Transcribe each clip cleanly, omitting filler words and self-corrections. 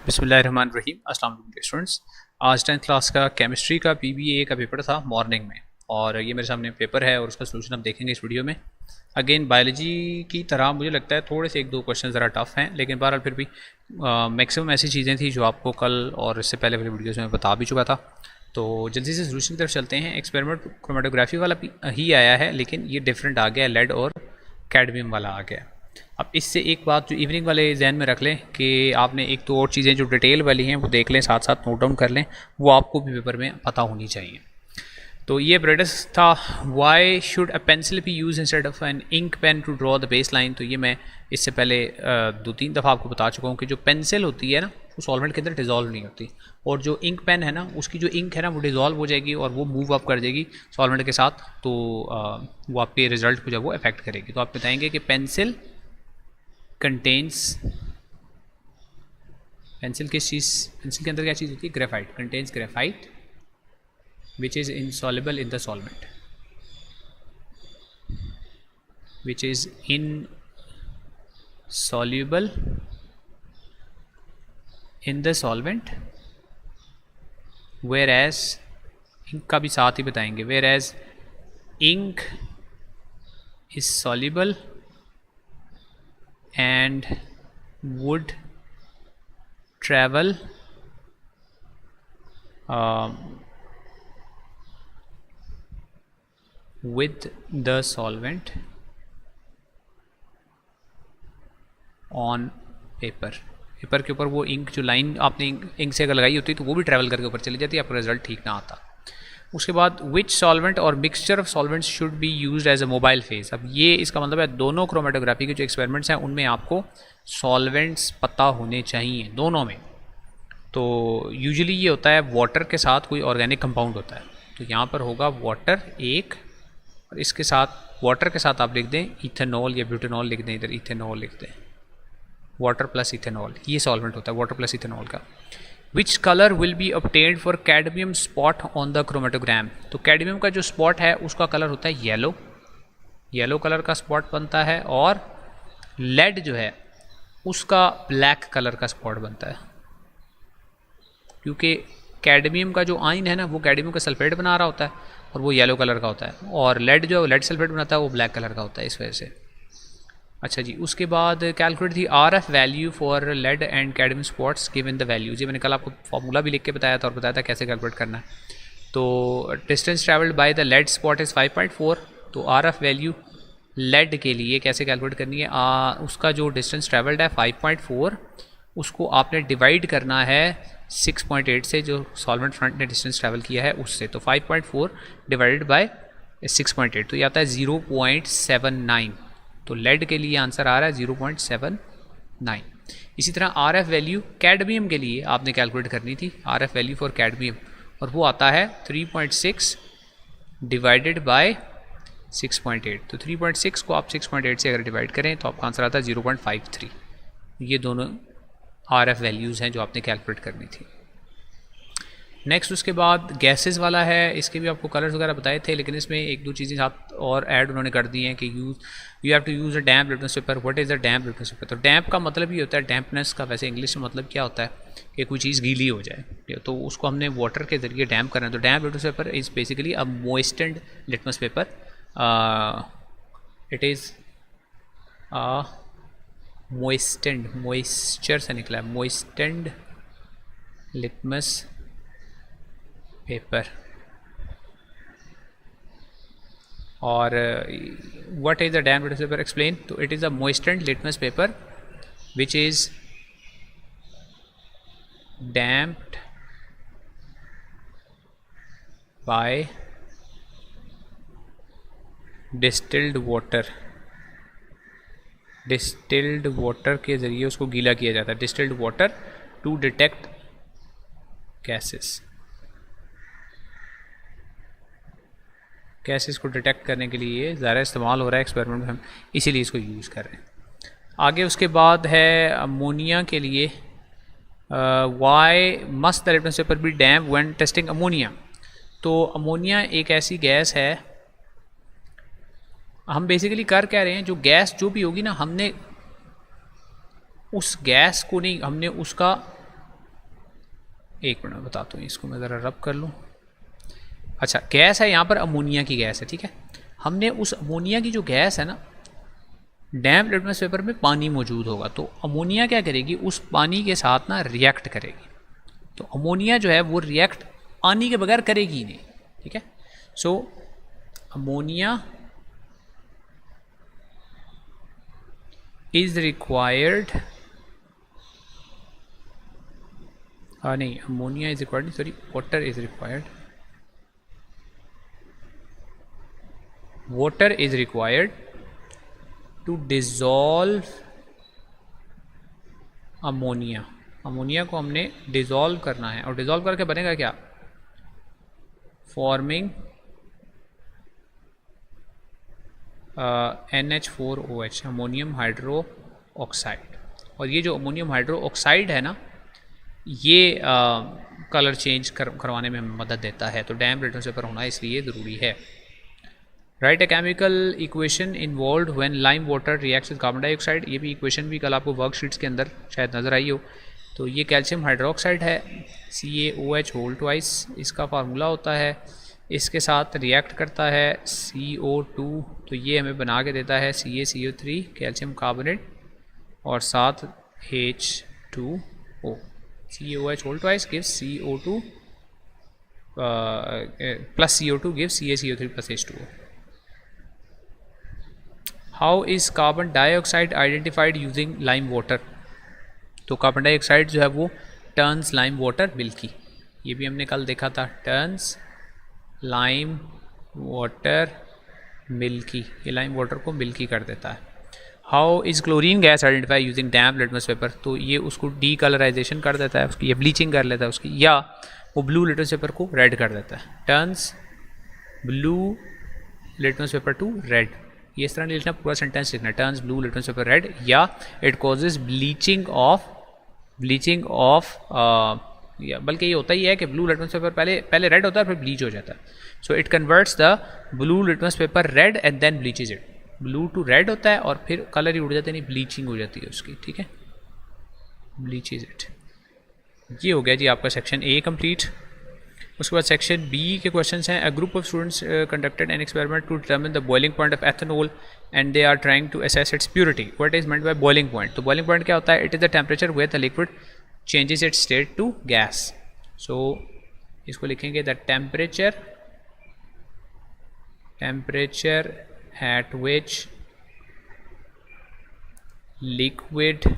बिस्मिल्लाहिर्रहमानिर्रहीम। अस्सलाम वालेकुम स्टूडेंट्स। आज 10th क्लास का केमिस्ट्री का पीबीए का पेपर था मॉर्निंग में, और ये मेरे सामने पेपर है और उसका सोल्यूशन हम देखेंगे इस वीडियो में। अगेन बायोलॉजी की तरह मुझे लगता है थोड़े से एक दो क्वेश्चन ज़रा टफ हैं, लेकिन बहरहाल फिर भी मैक्सिमम ऐसी चीज़ें थी जो आपको कल और इससे पहले वाली वीडियोज़ में बता भी चुका था। तो जल्दी से सोल्यूशन की तरफ चलते हैं। एक्सपेरिमेंट क्रोमेटोग्राफी वाला ही आया है, लेकिन ये डिफरेंट आ गया, लेड और कैडमियम वाला आ गया। अब इससे एक बात जो इवनिंग वाले जहन में रख लें कि आपने एक तो और चीज़ें जो डिटेल वाली हैं वो देख लें, साथ साथ नोट डाउन कर लें, वो आपको भी पेपर में पता होनी चाहिए। तो ये ब्रेडस था, why should a pencil be used instead of an ink pen to draw the base line. तो ये मैं इससे पहले 2-3 दफ़ा आपको बता चुका हूँ कि जो पेंसिल होती है ना वो सॉल्वेंट के अंदर डिज़ोल्व नहीं होती, और जो इंक पेन है ना उसकी जो इंक है ना वो डिज़ोल्व हो जाएगी और वो मूव अप कर जाएगी सॉल्वेंट के साथ, तो वो आपके रिजल्ट को जब वो अफेक्ट करेगी। तो आप बताएंगे कि पेंसिल कंटेन्स, पेंसिल किस चीज़, पेंसिल के अंदर क्या चीज़ होती है, graphite, contains graphite which is insoluble in the solvent, which is insoluble in the solvent, whereas ink का भी साथ ही बताएंगे, whereas ink is soluble and would travel with the solvent on paper। Paper के ऊपर वो इंक, जो line आपने ink से अगर लगाई होती है तो वो भी ट्रैवल करके ऊपर चली जाती है, आपका रिजल्ट ठीक ना आता। उसके बाद विच सॉल्वेंट और mixture of solvents should be used as a mobile phase. अब ये इसका मतलब है दोनों क्रोमेटोग्राफी के जो एक्सपेरिमेंट्स हैं उनमें आपको सॉल्वेंट्स पता होने चाहिए दोनों में। तो यूजुअली ये होता है वाटर के साथ कोई ऑर्गेनिक कंपाउंड होता है, तो यहाँ पर होगा वाटर एक, और इसके साथ वाटर के साथ आप लिख दें इथेनॉल या ब्यूटेनॉल लिख दें, इधर इथेनॉल लिख दें, वाटर प्लस इथेनॉल, ये सॉल्वेंट होता है वाटर प्लस इथेनॉल का। Which colour will be obtained for cadmium spot on the chromatogram. तो कैडमियम का जो स्पॉट है उसका कलर होता है येलो, येलो कलर का स्पॉट बनता है, और लेड जो है उसका ब्लैक कलर का स्पॉट बनता है, क्योंकि कैडमियम का जो आयन है ना वो कैडमियम का सल्फेट बना रहा होता है और वो येलो कलर का होता है, और लेड जो लेड सल्फेट बनाता है वो ब्लैक कलर का होता है, इस वजह से। अच्छा जी, उसके बाद calculate the RF value for lead and cadmium spots given the values. ये मैंने कल आपको फार्मूला भी लिख के बताया था और बताया था कैसे कैलकुलेट करना है। तो distance travelled by the lead spot is 5.4, तो RF वैल्यू लेड के लिए कैसे कैलकुलेट करनी है, उसका जो डिस्टेंस ट्रैवल्ड है 5.4, उसको आपने डिवाइड करना है 6.8 से, जो सॉल्वेंट फ्रंट ने डिस्टेंस ट्रैवल किया है उससे। तो 5.4 डिवाइडेड बाय 6.8, तो ये आता है 0.79। तो लेड के लिए आंसर आ रहा है 0.79। इसी तरह RF वैल्यू कैडमियम के लिए आपने कैलकुलेट करनी थी, RF वैल्यू फॉर कैडमियम, और वो आता है 3.6 डिवाइडेड बाय 6.8। तो 3.6 को आप 6.8 से अगर डिवाइड करें तो आपका आंसर आता है 0.53। ये दोनों RF वैल्यूज़ हैं जो आपने कैलकुलेट करनी थी। नेक्स्ट उसके बाद गैसेस वाला है, इसके भी आपको कलर्स वगैरह बताए थे, लेकिन इसमें एक दो चीज़ें साथ और ऐड उन्होंने कर दी हैं कि you have to use a damp litmus paper. What is a damp litmus paper. तो डैम्प का मतलब ये होता है, डैम्पनेस का वैसे इंग्लिश में मतलब क्या होता है कि कोई चीज़ गीली हो जाए, तो उसको हमने वाटर के ज़रिए डैम्प करना है। तो damp litmus paper is basically a moistened litmus paper. It is moistened, moisture से निकला है, मॉइस्टेंड लिटमस पेपर। और what is the damp litmus paper, explain. तो it is a moistened litmus paper which is damped by distilled water. Distilled water के ज़रिए उसको गीला किया जाता है, distilled water to detect gases. Gases को डिटेक्ट करने के लिए ज़्यादा इस्तेमाल हो रहा है एक्सपेरिमेंट में, हम इसीलिए इसको यूज़ कर रहे हैं। आगे उसके बाद है अमोनिया के लिए, why must the litmus paper be damp when testing ammonia. तो अमोनिया एक ऐसी गैस है, हम बेसिकली कर क्या रहे हैं, जो गैस जो भी होगी ना, हमने उस गैस को नहीं, हमने उसका एक मिनट में बताता हूँ, इसको मैं ज़रा रब कर लूँ। अच्छा, गैस है यहाँ पर, अमोनिया की गैस है, ठीक है। हमने उस अमोनिया की जो गैस है ना, डैम्प लिटमस पेपर में पानी मौजूद होगा, तो अमोनिया क्या करेगी, उस पानी के साथ ना रिएक्ट करेगी। तो अमोनिया जो है वो रिएक्ट पानी के बगैर करेगी ही नहीं, ठीक है। सो अमोनिया इज रिक्वायर्ड, नहीं, ammonia is required, sorry, water is required, water is required to dissolve ammonia. Ammonia को हमने डिज़ोल्व करना है, और डिज़ोल्व करके बनेगा क्या, forming NH4OH, ammonium hydro oxide. और ये जो अमोनियम हाइड्रो ऑक्साइड है ना, ये कलर चेंज करवाने में मदद देता है, तो डैम्प लिटमस पेपर होना इसलिए ज़रूरी है। Right, a chemical equation involve when lime water reacts with carbon dioxide. ये भी इक्वेशन भी कल आपको वर्कशीट्स के अंदर शायद नज़र आई हो। तो ये कैल्शियम हाइड्रोक्साइड है, CaOH होल ट्वाइस इसका फार्मूला होता है, इसके साथ रिएक्ट करता है CO2, तो ये हमें बना के देता है CaCO3 कैल्शियम कार्बोनेट, और साथ H2O। CaOH whole twice gives CO2 plus CO2 gives CaCO3 plus H2O। How is carbon dioxide identified using lime water. तो कार्बन डाइऑक्साइड जो है वो टर्न्स लाइम वाटर मिल्की, ये भी हमने कल देखा था, टर्न्स लाइम वाटर मिल्की, ये लाइम वाटर को मिल्की कर देता है। How is chlorine gas identify using damp litmus paper. तो ये उसको डी कलराइजेशन कर देता है उसकी, या ब्लीचिंग कर लेता है उसकी, या वो ब्लू लिटमस पेपर को रेड कर देता है। Turns blue litmus paper to red, ये इस तरह लिखना, पूरा सेंटेंस लिखना, turns blue litmus paper red, या इट कॉजेज ब्लीचिंग ऑफ या बल्कि ये होता ही है कि ब्लू लिटमस पेपर पहले रेड होता है फिर ब्लीच हो जाता है। So it converts the blue litmus paper red and then bleaches it. Blue to red होता है और फिर कलर ही उड़ जाते हैं, ब्लीचिंग हो जाती है उसकी, ठीक है, ब्लीचेज इट। ये हो गया जी आपका सेक्शन ए कंप्लीट। उसके बाद सेक्शन बी के क्वेश्चंस हैं। A group of students conducted an experiment to determine the boiling point of ethanol and they are trying to assess its purity. What is meant by boiling point. तो boiling point क्या होता है, it is the temperature where the liquid changes its state to gas. So इसको लिखेंगे the temperature at which liquid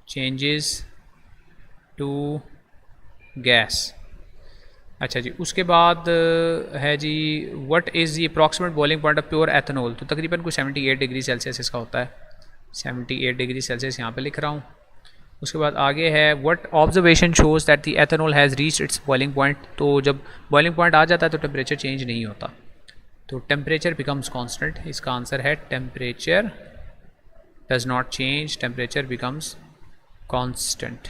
changes to gas. अच्छा जी, उसके बाद है जी what is the approximate boiling point of pure ethanol. तो तकरीबन कुछ 78 डिग्री सेल्सियस इसका होता है, 78 डिग्री सेल्सियस यहाँ पे लिख रहा हूँ। उसके बाद आगे है what observation shows that the ethanol has reached it's boiling point. तो जब बॉइलिंग पॉइंट आ जाता है तो टेम्परेचर चेंज नहीं होता, तो टेम्परेचर बिकम्स कांस्टेंट। इसका आंसर है temperature does not change, temperature becomes constant.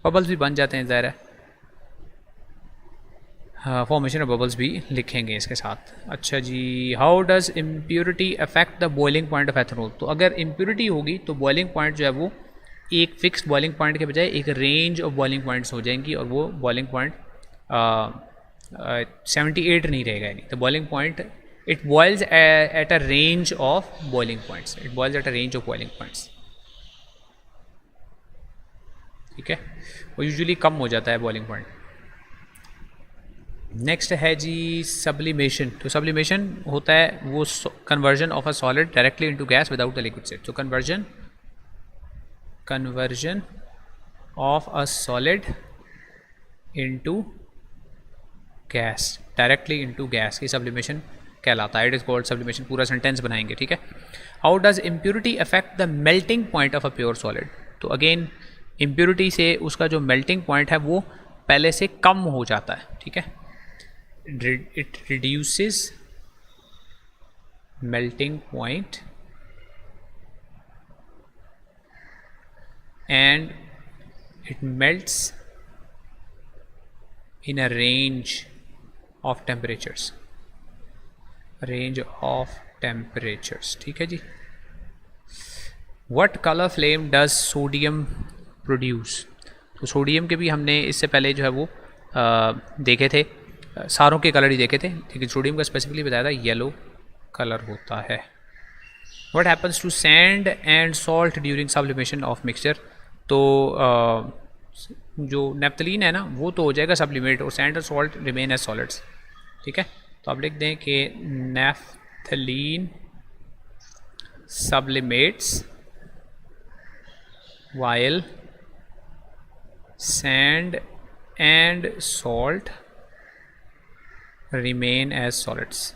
Bubbles भी बन जाते हैं, ज़ाहिर है, फॉर्मेशन ऑफ बबल्स भी लिखेंगे इसके साथ। अच्छा जी, how does impurity affect the boiling point of ethanol. तो अगर इम्प्योरिटी होगी तो बॉइलिंग पॉइंट जो है वो एक फिक्स बॉइलिंग पॉइंट के बजाय एक रेंज ऑफ बॉइलिंग पॉइंट्स हो जाएंगी, और वो बॉइलिंग पॉइंट 78 नहीं रहेगा। यानी the boiling point it boils at a range of boiling points, it boils at a range of boiling points, ठीक है, वो यूजुअली कम हो जाता है बॉइलिंग पॉइंट। नेक्स्ट है जी सब्लिमेशन। तो सब्लिमेशन होता है वो conversion of a solid directly into gas without the liquid state. तो conversion of a solid into gas, directly into gas, ये सब्लिमेशन कहलाता है। It is called sublimation. पूरा सेंटेंस बनाएंगे, ठीक है। How does impurity affect the melting point of a pure solid. तो again impurity से उसका जो मेल्टिंग पॉइंट है वो पहले से कम हो जाता है, ठीक है। It reduces melting point and it melts in a range of temperatures, ठीक है जी। What color flame does sodium produce। तो सोडियम के भी हमने इससे पहले जो है वो देखे थे, सारों के कलर ही देखे थे, लेकिन सोडियम का स्पेसिफिकली बताया था येलो कलर होता है। What happens to sand and salt during sublimation of mixture, तो जो नेफ्थलीन है ना वो तो हो जाएगा सब्लिमेट और सैंड और सॉल्ट रिमेन एज सॉलिड्स। ठीक है, तो आप लिख दें कि naphthalene sublimates while sand and salt remain as solids,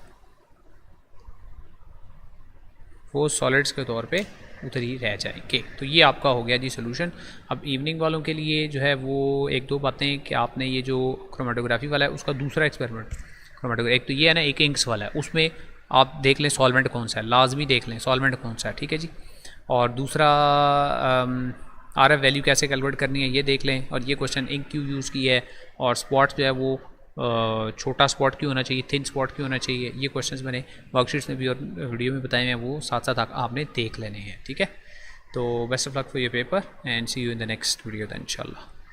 वो सॉलिड्स के तौर पे उधर ही रह जाएंगे। तो ये आपका हो गया जी सोल्यूशन। अब इवनिंग वालों के लिए जो है वो एक दो बातें कि आपने ये जो क्रोमेटोग्राफी वाला है उसका दूसरा एक्सपेरिमेंट क्रोमेटोग्राफी, एक तो ये है ना, एक इंक्स वाला है, उसमें आप देख लें सॉल्वेंट कौन सा है, लाजमी देख लें सॉल्वेंट कौन सा है। ठीक है जी, और दूसरा RF वैल्यू कैसे कैलकुलेट करनी है ये देख लें, और ये क्वेश्चन इंक क्यों यूज़ की है, और स्पॉट जो है वो छोटा स्पॉट क्यों होना चाहिए, थिन स्पॉट क्यों होना चाहिए, ये क्वेश्चंस मैंने वर्कशीट्स में भी और वीडियो में बताए हैं, वो साथ साथ आपने देख लेने हैं। ठीक है, तो best of luck for your paper and see you in the next video इंशाल्लाह।